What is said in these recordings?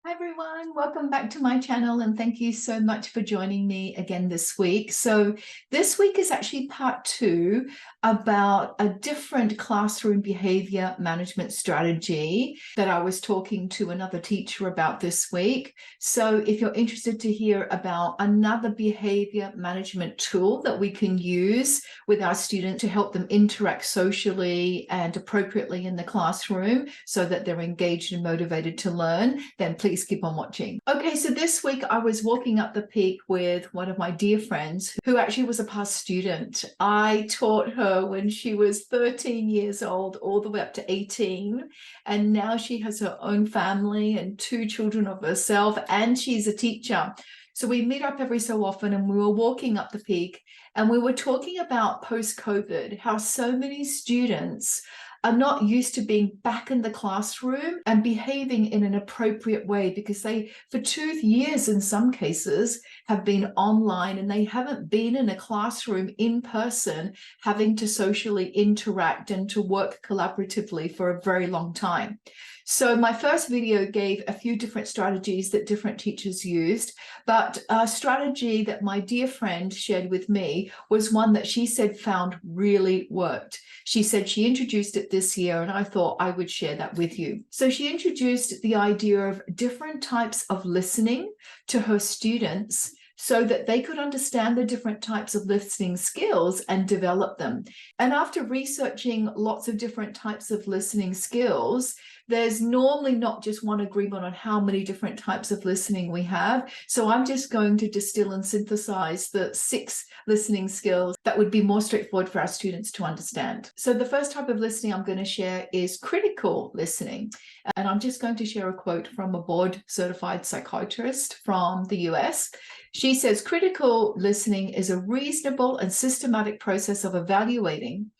Hi everyone, welcome back to my channel and thank you so much for joining me again this week. So this week is actually part 2 about a different classroom behavior management strategy that I was talking to another teacher about this week. So if you're interested to hear about another behavior management tool that we can use with our students to help them interact socially and appropriately in the classroom so that they're engaged and motivated to learn, then please keep on watching. Okay, so this week I was walking up the peak with one of my dear friends who actually was a past student. I taught her when she was 13 years old all the way up to 18, and now she has her own family and 2 children of herself, and she's a teacher. So we meet up every so often, and we were walking up the peak and we were talking about post-COVID, how so many students are not used to being back in the classroom and behaving in an appropriate way because they, for 2 years in some cases, have been online and they haven't been in a classroom in person, having to socially interact and to work collaboratively for a very long time. So my first video gave a few different strategies that different teachers used, but a strategy that my dear friend shared with me was one that she said found really worked. She said she introduced it this year, and I thought I would share that with you. So she introduced the idea of different types of listening to her students so that they could understand the different types of listening skills and develop them. And after researching lots of different types of listening skills, there's normally not just one agreement on how many different types of listening we have. So I'm just going to distill and synthesize the 6 listening skills that would be more straightforward for our students to understand. So the first type of listening I'm going to share is critical listening. And I'm just going to share a quote from a board certified psychiatrist from the US. She says, critical listening is a reasonable and systematic process of evaluating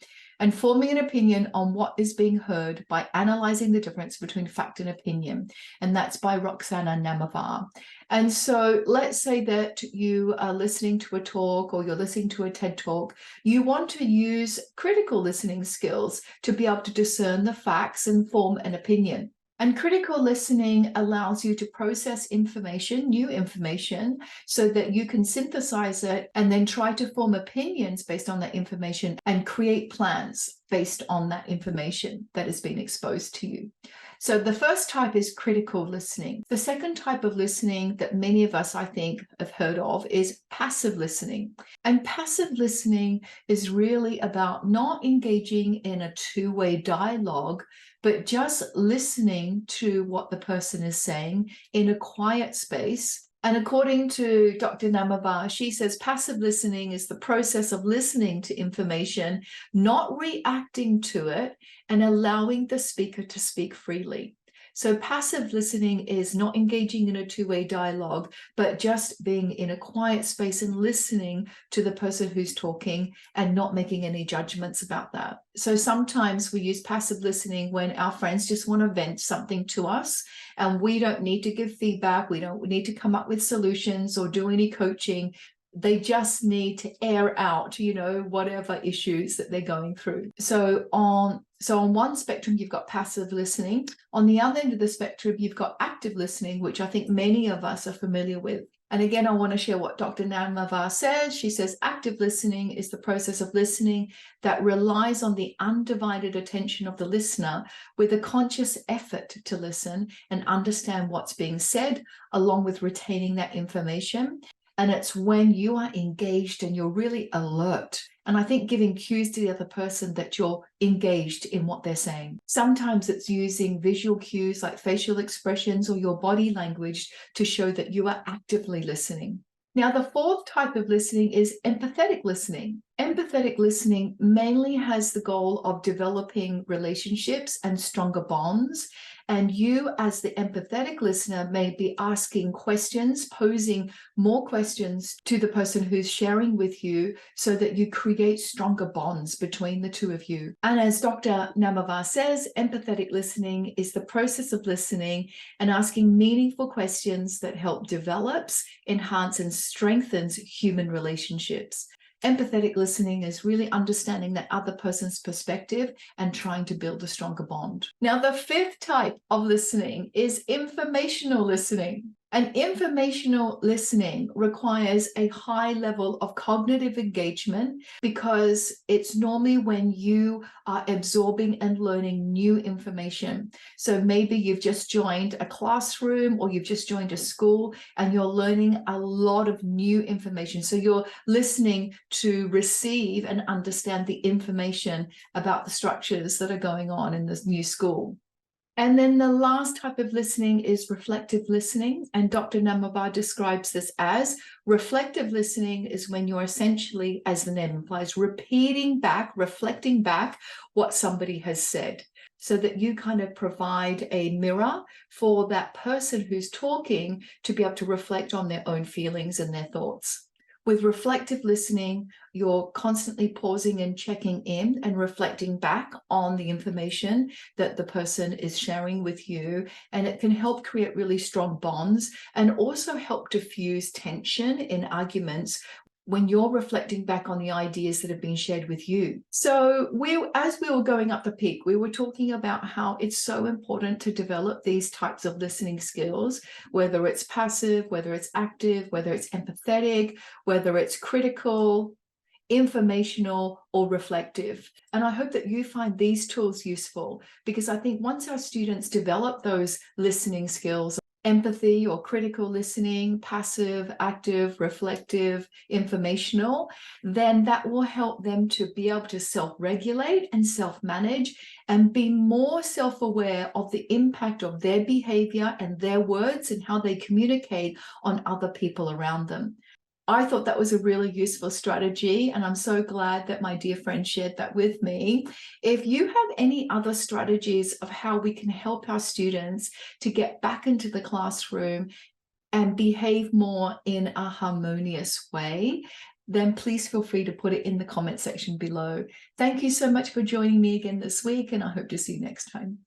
and forming an opinion on what is being heard by analyzing the difference between fact and opinion. And that's by Roxana Namaba. And so let's say that you are listening to a talk or you're listening to a TED talk. You want to use critical listening skills to be able to discern the facts and form an opinion. And critical listening allows you to process information, new information, so that you can synthesize it and then try to form opinions based on that information and create plans based on that information that has been exposed to you. So the first type is critical listening. The second type of listening that many of us, I think, have heard of is passive listening. And passive listening is really about not engaging in a two-way dialogue, but just listening to what the person is saying in a quiet space. And according to Dr. Namaba, she says passive listening is the process of listening to information, not reacting to it, and allowing the speaker to speak freely. So passive listening is not engaging in a two-way dialogue, but just being in a quiet space and listening to the person who's talking and not making any judgments about that. So sometimes we use passive listening when our friends just want to vent something to us and we don't need to give feedback. We don't need to come up with solutions or do any coaching. They just need to air out, whatever issues that they're going through. So on one spectrum, you've got passive listening. On the other end of the spectrum, you've got active listening, which I think many of us are familiar with. And again, I want to share what Dr. Namava says. She says, active listening is the process of listening that relies on the undivided attention of the listener with a conscious effort to listen and understand what's being said, along with retaining that information. And it's when you are engaged and you're really alert. And I think giving cues to the other person that you're engaged in what they're saying. Sometimes it's using visual cues like facial expressions or your body language to show that you are actively listening. Now, the fourth type of listening is empathetic listening. Empathetic listening mainly has the goal of developing relationships and stronger bonds. And you, as the empathetic listener, may be asking questions, posing more questions to the person who's sharing with you so that you create stronger bonds between the two of you. And as Dr. Namava says, empathetic listening is the process of listening and asking meaningful questions that help develops, enhance, and strengthens human relationships. Empathetic listening is really understanding that other person's perspective and trying to build a stronger bond. Now, the fifth type of listening is informational listening. And informational listening requires a high level of cognitive engagement because it's normally when you are absorbing and learning new information. So maybe you've just joined a classroom or you've just joined a school and you're learning a lot of new information. So you're listening to receive and understand the information about the structures that are going on in this new school. And then the last type of listening is reflective listening. And Dr. Namaba describes this as reflective listening is when you're essentially, as the name implies, repeating back, reflecting back what somebody has said, so that you kind of provide a mirror for that person who's talking to be able to reflect on their own feelings and their thoughts. With reflective listening, you're constantly pausing and checking in and reflecting back on the information that the person is sharing with you. And it can help create really strong bonds and also help diffuse tension in arguments when you're reflecting back on the ideas that have been shared with you. So as we were going up the peak, we were talking about how it's so important to develop these types of listening skills, whether it's passive, whether it's active, whether it's empathetic, whether it's critical, informational, or reflective. And I hope that you find these tools useful, because I think once our students develop those listening skills, empathy or critical listening, passive, active, reflective, informational, then that will help them to be able to self-regulate and self-manage and be more self-aware of the impact of their behavior and their words and how they communicate on other people around them. I thought that was a really useful strategy, and I'm so glad that my dear friend shared that with me. If you have any other strategies of how we can help our students to get back into the classroom and behave more in a harmonious way, then please feel free to put it in the comment section below. Thank you so much for joining me again this week, and I hope to see you next time.